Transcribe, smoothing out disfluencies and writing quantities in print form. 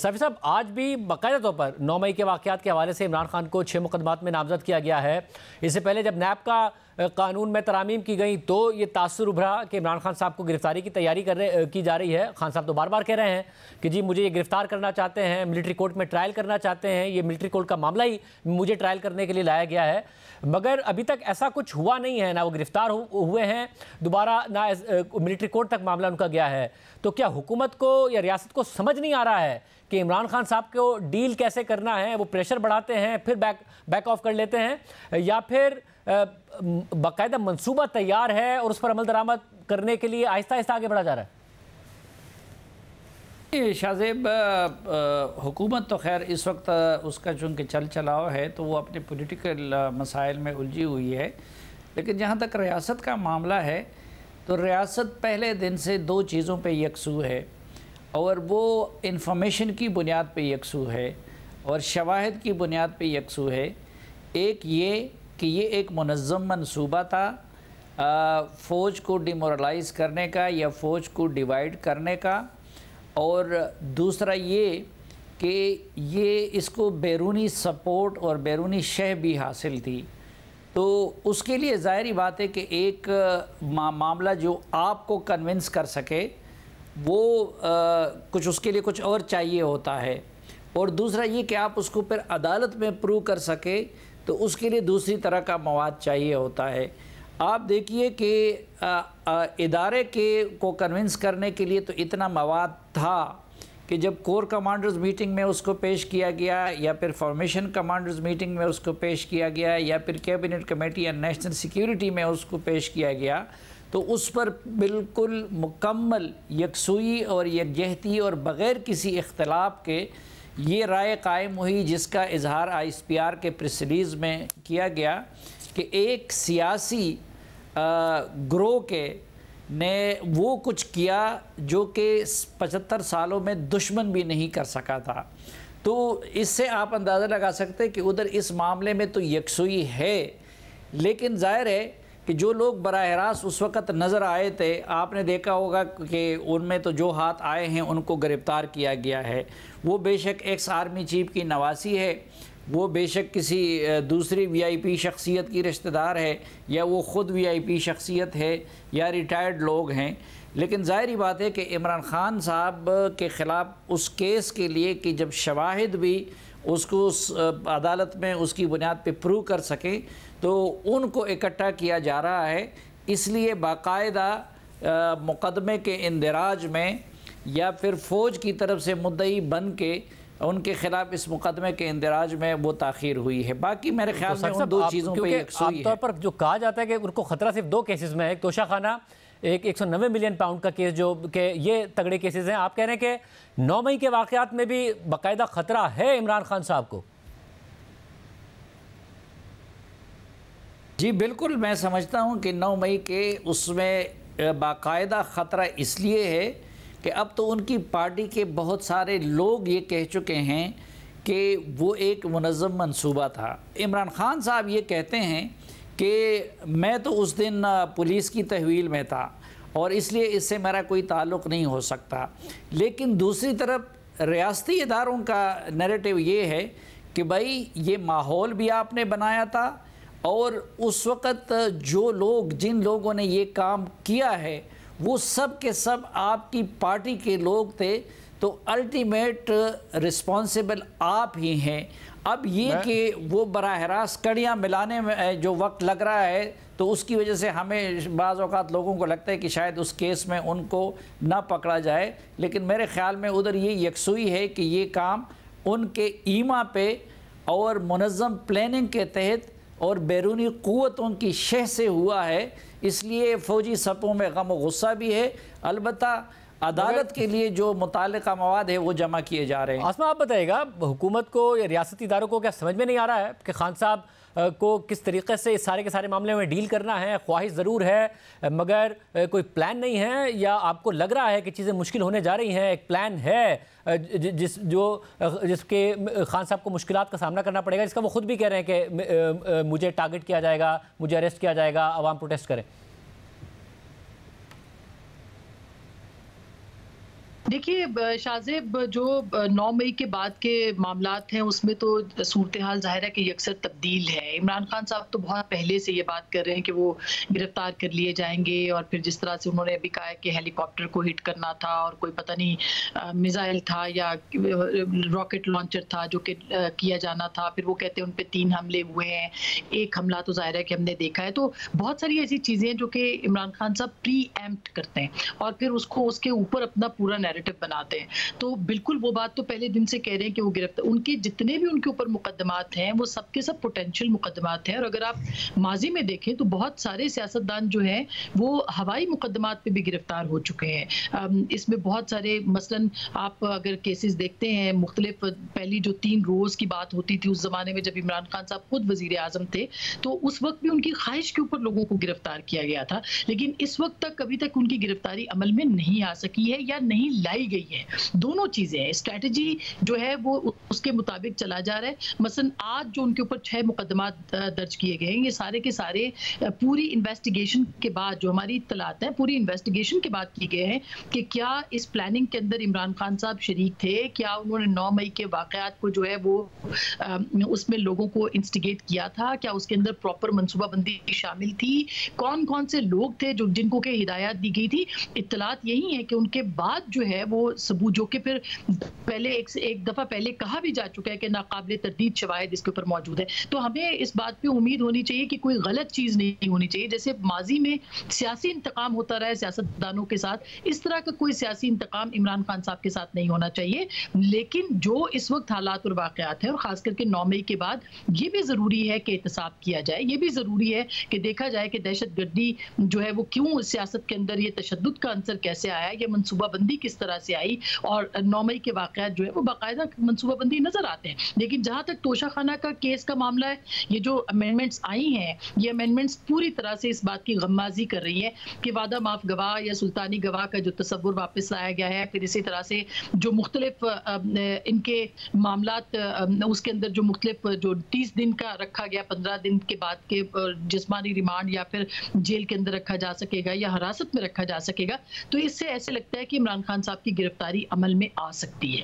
سیفی صاحب، آج بھی باقاعدہ طور پر 9 مئی کے واقعات کے حوالے سے عمران خان کو 6 مقدمات میں نامزد کیا گیا ہے۔ اس سے پہلے جب نیب کا قانون میں ترامیم کی گئی تو یہ تاثر ابھرا کہ عمران خان صاحب کو گرفتاری کی تیاری کی جا رہی ہے۔ خان صاحب تو بار بار کہہ رہے ہیں کہ جی مجھے یہ گرفتار کرنا چاہتے ہیں، ملٹری کورٹ میں ٹرائل کرنا چاہتے ہیں، یہ ملٹری کورٹ کا معاملہ ہی مجھے ٹرائل کرنے کے لیے لایا گیا ہے، مگر ابھی تک ایسا کچھ ہوا نہیں ہے، نہ وہ گرفتار ہوئے ہیں دوبارہ، نہ ملٹری کورٹ تک معاملہ ان کا گیا ہے۔ تو کیا حکومت کو یا ریاست کو سمجھ نہیں آ رہا ہے کہ عمران خان صاحب کو ڈیل کیسے کرنا ہے؟ وہ پریشر بڑھاتے ہیں پھر بیک آف کر لیتے ہیں، یا پھر باقاعدہ منصوبہ تیار ہے اور اس پر عمل درآمد کرنے کے لیے آہستہ آہستہ آگے بڑھا جا رہا ہے؟ شاہ زیب، حکومت تو خیر اس وقت اس کا چونکہ چل چلاؤ ہے تو وہ اپنے پولیٹیکل مسائل میں الجھی ہوئی ہے، لیکن جہاں تک ریاست کا معاملہ ہے تو ریاست پہلے دن سے دو چیزوں پہ یکسو ہے، اور وہ انفارمیشن کی بنیاد پہ یکسو ہے اور شواہد کی بنیاد پہ یکسو ہے۔ ایک یہ کہ یہ ایک منظم منصوبہ تھا فوج کو ڈیمورلائز کرنے کا یا فوج کو ڈیوائیڈ کرنے کا، اور دوسرا یہ کہ یہ اس کو بیرونی سپورٹ اور بیرونی شہ بھی حاصل تھی۔ تو اس کے لیے ظاہری بات ہے کہ ایک معاملہ جو آپ کو کنونس کر سکے وہ کچھ اس کے لیے کچھ اور چاہیے ہوتا ہے، اور دوسرا یہ کہ آپ اس کو پھر عدالت میں پروو کر سکے تو اس کے لیے دوسری طرح کا مواد چاہیے ہوتا ہے۔ آپ دیکھیے کہ ادارے کو کنونس کرنے کے لیے تو اتنا مواد تھا کہ جب کور کمانڈرز میٹنگ میں اس کو پیش کیا گیا، یا پھر فارمیشن کمانڈرز میٹنگ میں اس کو پیش کیا گیا، یا پھر کیبنٹ کمیٹی یا نیشنل سیکیورٹی میں اس کو پیش کیا گیا، تو اس پر بالکل مکمل یکسوئی اور یکجہتی اور بغیر کسی اختلاف کے یہ رائے قائم ہوئی، جس کا اظہار ISPR کے پریس ریلیز میں کیا گیا کہ ایک سیاسی گروہ نے وہ کچھ کیا جو کہ 75 سالوں میں دشمن بھی نہیں کر سکا تھا۔ تو اس سے آپ اندازہ لگا سکتے کہ ادھر اس معاملے میں تو یکسوئی ہے، لیکن ظاہر ہے کہ جو لوگ براہ راست اس وقت نظر آئے تھے، آپ نے دیکھا ہوگا کہ ان میں تو جو ہاتھ آئے ہیں ان کو گرفتار کیا گیا ہے۔ وہ بے شک ایکس آرمی چیف کی نواسی ہے، وہ بے شک کسی دوسری VIP شخصیت کی رشتہ دار ہے، یا وہ خود VIP شخصیت ہے، یا ریٹائرڈ لوگ ہیں، لیکن ظاہری بات ہے کہ عمران خان صاحب کے خلاف اس کیس کے لیے کہ جب شواہد بھی اس کو عدالت میں اس کی بنیاد پہ پروو کر سکیں تو ان کو اکٹھا کیا جا رہا ہے۔ اس لیے باقاعدہ مقدمے کے اندراج میں یا پھر فوج کی طرف سے مدعی بن کے ان کے خلاف اس مقدمے کے اندراج میں وہ تاخیر ہوئی ہے۔ باقی میرے خیال میں ان دو چیزوں پہ یکسوئی ہے۔ عام طور پر جو کہا جاتا ہے کہ ان کو خطرہ صرف دو کیسز میں ہے، ایک توشہ خانہ، ایک 190 ملین پاؤنڈ کا کیس، جو کہ یہ تگڑے کیسز ہیں۔ آپ کہہ رہے ہیں کہ 9 مئی کے واقعات میں بھی باقاعدہ خطرہ ہے عمران خان صاحب کو؟ جی بالکل، میں سمجھتا ہوں کہ 9 مئی کے اس میں باقاعدہ خطرہ اس لیے ہے کہ اب تو ان کی پارٹی کے بہت سارے لوگ یہ کہہ چکے ہیں کہ وہ ایک منظم منصوبہ تھا۔ عمران خان صاحب یہ کہتے ہیں کہ میں تو اس دن پولیس کی تحویل میں تھا اور اس لیے اس سے میرا کوئی تعلق نہیں ہو سکتا، لیکن دوسری طرف ریاستی اداروں کا نیریٹو یہ ہے کہ بھائی یہ ماحول بھی آپ نے بنایا تھا، اور اس وقت جن لوگوں نے یہ کام کیا ہے وہ سب کے سب آپ کی پارٹی کے لوگ تھے، تو الٹیمیٹ رسپانسیبل آپ ہی ہیں۔ اب یہ کہ وہ براہ راست کڑیاں ملانے میں جو وقت لگ رہا ہے تو اس کی وجہ سے ہمیں بعض اوقات لوگوں کو لگتا ہے کہ شاید اس کیس میں ان کو نہ پکڑا جائے، لیکن میرے خیال میں ادھر یہ یکسوئی ہے کہ یہ کام ان کے ایما پہ اور منظم پلاننگ کے تحت اور بیرونی قوتوں کی شہ سے ہوا ہے، اس لیے فوجی صفوں میں غم و غصہ بھی ہے۔ البتہ عدالت کے لیے جو متعلقہ مواد ہے وہ جمع کیے جا رہے ہیں۔ آسما، آپ بتائیے گا حکومت کو یا ریاستی اداروں کو کیا سمجھ میں نہیں آ رہا ہے کہ خان صاحب کو کس طریقے سے اس سارے کے سارے معاملے میں ڈیل کرنا ہے؟ خواہش ضرور ہے مگر کوئی پلان نہیں ہے، یا آپ کو لگ رہا ہے کہ چیزیں مشکل ہونے جا رہی ہیں؟ ایک پلان ہے جس کے خان صاحب کو مشکلات کا سامنا کرنا پڑے گا، جس کا وہ خود بھی کہہ رہے ہیں کہ مجھے ٹارگٹ کیا جائے گا، مجھے اریسٹ کیا جائے گا، عوام پروٹیسٹ کریں؟ دیکھیے شاہزیب، جو 9 مئی کے بعد کے معاملات ہیں اس میں تو صورتحال ظاہر ہے کہ یکسر تبدیل ہے۔ عمران خان صاحب تو بہت پہلے سے یہ بات کر رہے ہیں کہ وہ گرفتار کر لیے جائیں گے، اور پھر جس طرح سے انہوں نے ابھی کہا ہے کہ ہیلی کاپٹر کو ہٹ کرنا تھا اور کوئی پتہ نہیں میزائل تھا یا راکٹ لانچر تھا جو کہ کیا جانا تھا، پھر وہ کہتے ہیں ان پہ 3 حملے ہوئے ہیں، ایک حملہ تو ظاہر ہے کہ ہم نے دیکھا ہے۔ تو بہت ساری ایسی چیزیں ہیں جو کہ عمران خان صاحب پری ایمپٹ کرتے ہیں اور پھر اس کو اس کے اوپر اپنا پورا نیریٹو بناتے ہیں۔ تو بالکل وہ بات تو پہلے دن سے کہہ رہے ہیں کہ وہ گرفتار، ان کے جتنے بھی ان کے اوپر مقدمات ہیں وہ سب کے سب پوٹینشیل مقدمات ہیں، اور اگر آپ ماضی میں دیکھیں تو بہت سارے سیاستدان جو ہیں وہ ہوائی مقدمات پہ بھی گرفتار ہو چکے ہیں۔ اس میں بہت سارے، مثلاً آپ اگر کیسز دیکھتے ہیں مختلف، پہلی جو 3 روز کی بات ہوتی تھی اس زمانے میں جب عمران خان صاحب خود وزیر اعظم تھے، تو اس وقت بھی ان کی خواہش کے اوپر لوگوں کو گرفتار کیا گیا تھا، لیکن اس وقت تک ابھی تک ان کی گرفتاری عمل میں نہیں آ سکی ہے یا نہیں لائی گئی ہے۔ دونوں چیزیں ہیں، اسٹریٹجی جو ہے وہ اس کے مطابق چلا جا رہا ہے۔ مثلا آج جو ان کے اوپر 6 مقدمات درج کیے گئے ہیں، یہ سارے کے سارے پوری انویسٹیگیشن کے بعد، جو ہماری اطلاعات ہیں پوری انویسٹیگیشن کے بعد کی گئے ہیں کہ کیا اس پلاننگ کے اندر عمران خان صاحب شریک تھے، کیا انہوں نے 9 مئی کے واقعات کو جو ہے وہ اس میں لوگوں کو انسٹیگیٹ کیا تھا، کیا اس کے اندر پراپر منصوبہ بندی شامل تھی، کون کون سے لوگ تھے جن کو کہ ہدایات دی گئی تھی۔ اطلاعات یہی ہیں کہ ان کے بعد جو ہے وہ ثبوت، جو کہ پھر پہلے ایک دفعہ پہلے کہا بھی جا چکا ہے کہ ناقابل تردید شواہد اس کے اوپر موجود ہے، تو ہمیں اس بات پہ امید ہونی چاہیے کہ کوئی غلط چیز نہیں ہونی چاہیے۔ جیسے ماضی میں سیاسی انتقام ہوتا رہا ہے سیاستدانوں کے ساتھ، اس طرح کا کوئی سیاسی انتقام عمران خان صاحب کے ساتھ نہیں ہونا چاہیے، لیکن جو اس وقت حالات اور واقعات ہیں، اور خاص کر کے 9 مئی کے بعد، یہ بھی ضروری ہے کہ احتساب کیا جائے، یہ بھی ضروری ہے کہ دیکھا جائے کہ دہشت گردی جو ہے وہ کیوں سیاست کے اندر، یہ تشدد کا عنصر کیسے آیا، یہ منصوبہ بندی کس طرح سے آئی، اور 9 مئی کے واقعات جو ہے وہ باقاعدہ منصوبہ بندی نظر آتے ہیں۔ لیکن جہاں تک توشہ خانہ کا کیس کا معاملہ ہے، یہ جو امینڈمنٹس آئی ہیں، یہ امینڈمنٹس پوری طرح سے اس بات کی غمازی کر رہی ہے کہ وعدہ معاف گواہ یا سلطانی گواہ کا جو تصور واپس لایا گیا ہے، پھر اسی طرح سے جو مختلف ان کے معاملات، اس کے اندر جو مختلف جو 30 دن کا رکھا گیا، 15 دن کے بعد کے جسمانی ریمانڈ یا پھر جیل کے اندر رکھا جا سکے گا یا حراست میں رکھا جا سکے گا، تو اس سے ایسے لگتا ہے کہ عمران خان صاحب کی گرفتاری عمل میں آ سکتی ہے۔